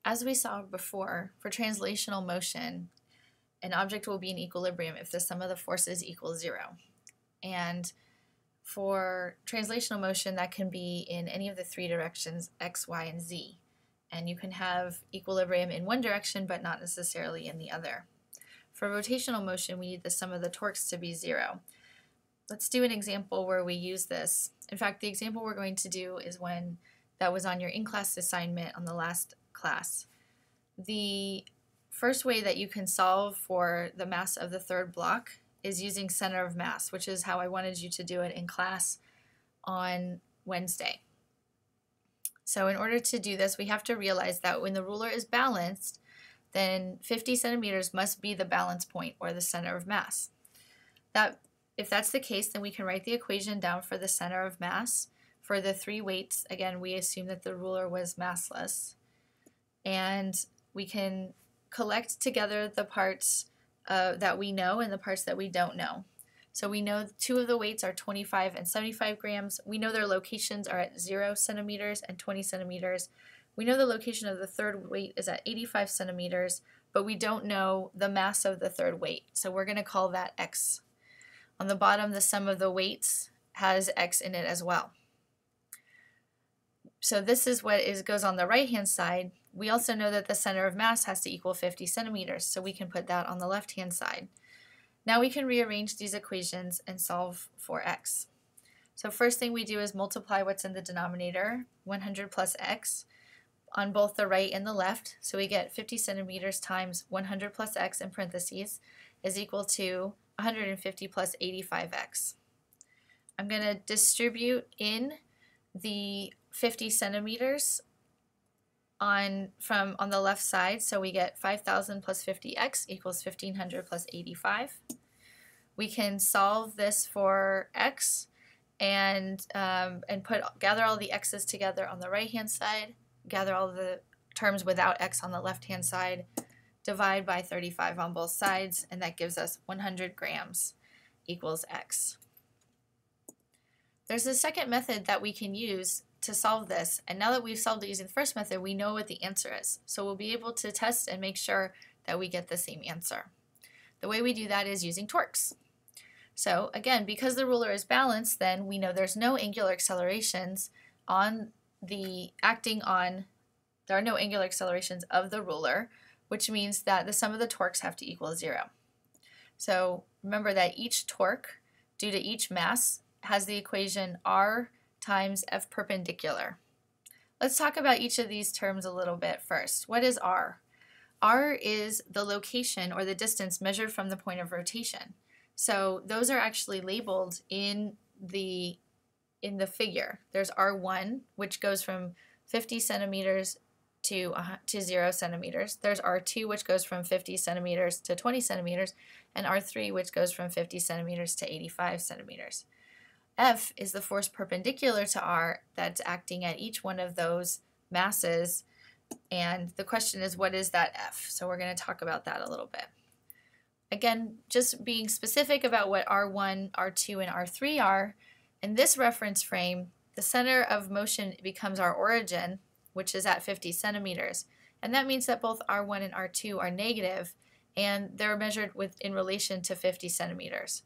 As we saw before, for translational motion, an object will be in equilibrium if the sum of the forces equals 0. And for translational motion, that can be in any of the three directions, x, y, and z. And you can have equilibrium in one direction, but not necessarily in the other. For rotational motion, we need the sum of the torques to be 0. Let's do an example where we use this. In fact, the example we're going to do is one that was on your in-class assignment on the last class. The first way that you can solve for the mass of the third block is using center of mass, which is how I wanted you to do it in class on Wednesday. So in order to do this, we have to realize that when the ruler is balanced, then 50 centimeters must be the balance point or the center of mass. If that's the case, then we can write the equation down for the center of mass. For the three weights, again, we assume that the ruler was massless. And we can collect together the parts that we know and the parts that we don't know. So we know two of the weights are 25 and 75 grams. We know their locations are at 0 centimeters and 20 centimeters. We know the location of the third weight is at 85 centimeters, but we don't know the mass of the third weight. So we're going to call that x. On the bottom, the sum of the weights has x in it as well. So this is what goes on the right-hand side. We also know that the center of mass has to equal 50 centimeters, so we can put that on the left-hand side. Now we can rearrange these equations and solve for x. So first thing we do is multiply what's in the denominator, 100 plus x, on both the right and the left. So we get 50 centimeters times 100 plus x in parentheses is equal to 150 plus 85x. I'm going to distribute in the 50 centimeters on the left side, so we get 5,000 plus 50x equals 1,500 plus 85. We can solve this for x and gather all the x's together on the right-hand side, gather all the terms without x on the left-hand side, divide by 35 on both sides, and that gives us 100 grams equals x. There's a second method that we can use to solve this, and now that we've solved it using the first method, we know what the answer is. So we'll be able to test and make sure that we get the same answer. The way we do that is using torques. So again, because the ruler is balanced, then we know there's no angular accelerations there are no angular accelerations of the ruler, which means that the sum of the torques have to equal 0. So remember that each torque due to each mass has the equation r times F perpendicular. Let's talk about each of these terms a little bit first. What is R? R is the location or the distance measured from the point of rotation. So those are actually labeled in the figure. There's R1, which goes from 50 centimeters to 0 centimeters. There's R2, which goes from 50 centimeters to 20 centimeters, and R3, which goes from 50 centimeters to 85 centimeters. F is the force perpendicular to R that's acting at each one of those masses, and the question is, what is that F? So we're going to talk about that a little bit. Again, just being specific about what R1, R2, and R3 are, in this reference frame, the center of motion becomes our origin, which is at 50 centimeters, and that means that both R1 and R2 are negative, and they're measured in relation to 50 centimeters.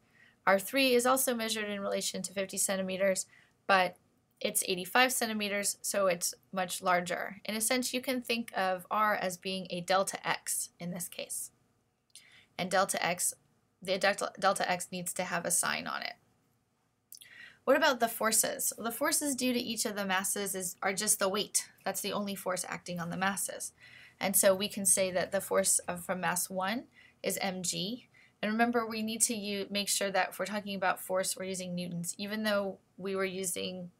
R3 is also measured in relation to 50 centimeters, but it's 85 centimeters, so it's much larger. In a sense, you can think of R as being a delta x in this case. And delta x needs to have a sign on it. What about the forces? Well, the forces due to each of the masses are just the weight. That's the only force acting on the masses. And so we can say that the force from mass 1 is mg. And remember, we need to make sure that if we're talking about force, we're using newtons. Even though we were using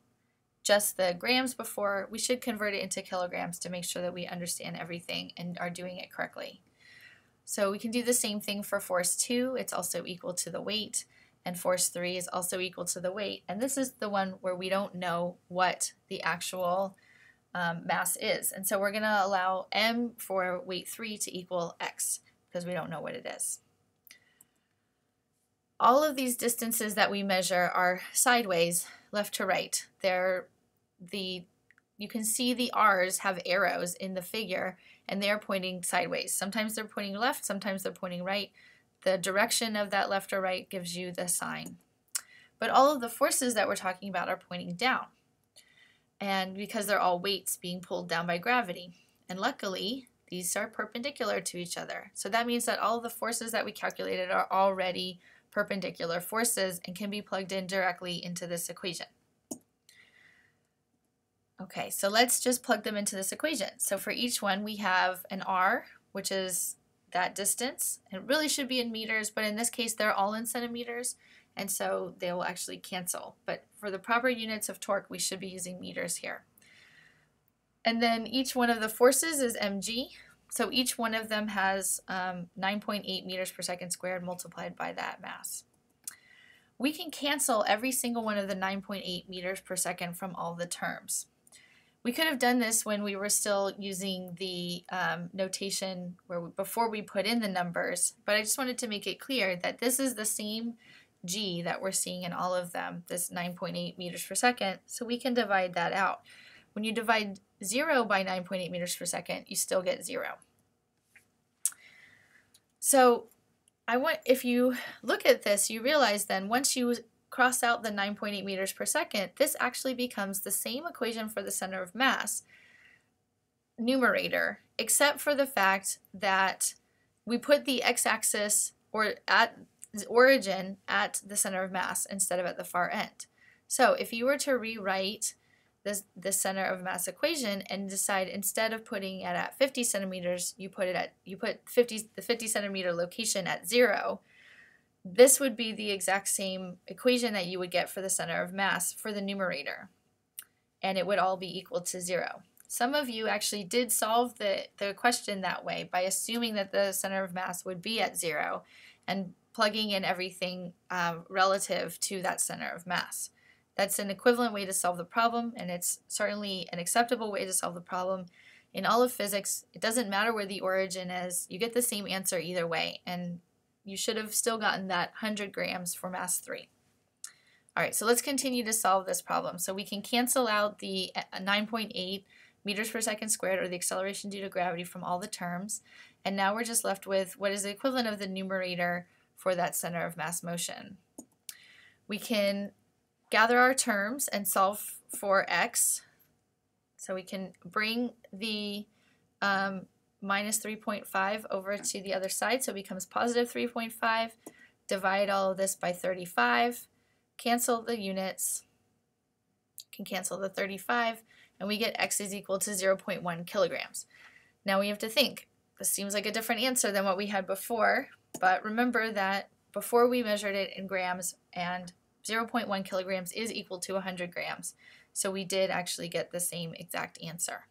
just the grams before, we should convert it into kilograms to make sure that we understand everything and are doing it correctly. So we can do the same thing for force 2. It's also equal to the weight. And force 3 is also equal to the weight. And this is the one where we don't know what the actual mass is. And so we're going to allow m for weight 3 to equal x because we don't know what it is. All of these distances that we measure are sideways, left to right. They're the you can see the R's have arrows in the figure, and they're pointing sideways. Sometimes they're pointing left, sometimes they're pointing right. The direction of that left or right gives you the sign. But all of the forces that we're talking about are pointing down, and because they're all weights being pulled down by gravity. And luckily, these are perpendicular to each other. So that means that all of the forces that we calculated are already perpendicular forces and can be plugged in directly into this equation. Okay, so let's just plug them into this equation. So for each one, we have an R, which is that distance. It really should be in meters, but in this case, they're all in centimeters, and so they will actually cancel. But for the proper units of torque, we should be using meters here. And then each one of the forces is mg, so each one of them has 9.8 meters per second squared multiplied by that mass. We can cancel every single one of the 9.8 meters per second from all the terms. We could have done this when we were still using the notation before we put in the numbers, but I just wanted to make it clear that this is the same g that we're seeing in all of them, this 9.8 meters per second, so we can divide that out. When you divide 0 by 9.8 meters per second, you still get 0. So if you look at this, you realize then once you cross out the 9.8 meters per second, this actually becomes the same equation for the center of mass numerator, except for the fact that we put the x-axis or at the origin at the center of mass instead of at the far end. So if you were to rewrite the center of mass equation and decide instead of putting it at 50 centimeters, you put the 50 centimeter location at 0, this would be the exact same equation that you would get for the center of mass for the numerator, and it would all be equal to 0. Some of you actually did solve the question that way by assuming that the center of mass would be at 0 and plugging in everything relative to that center of mass. That's an equivalent way to solve the problem, and it's certainly an acceptable way to solve the problem. In all of physics, it doesn't matter where the origin is, you get the same answer either way, and you should have still gotten that 100 grams for mass 3. All right, so let's continue to solve this problem. So we can cancel out the 9.8 meters per second squared, or the acceleration due to gravity, from all the terms, and now we're just left with what is the equivalent of the numerator for that center of mass motion. We can gather our terms and solve for x. So we can bring the minus 3.5 over to the other side, so it becomes positive 3.5. Divide all of this by 35. Cancel the units. Can cancel the 35, and we get x is equal to 0.1 kilograms. Now we have to think. This seems like a different answer than what we had before, but remember that before we measured it in grams, and 0.1 kilograms is equal to 100 grams. So we did actually get the same exact answer.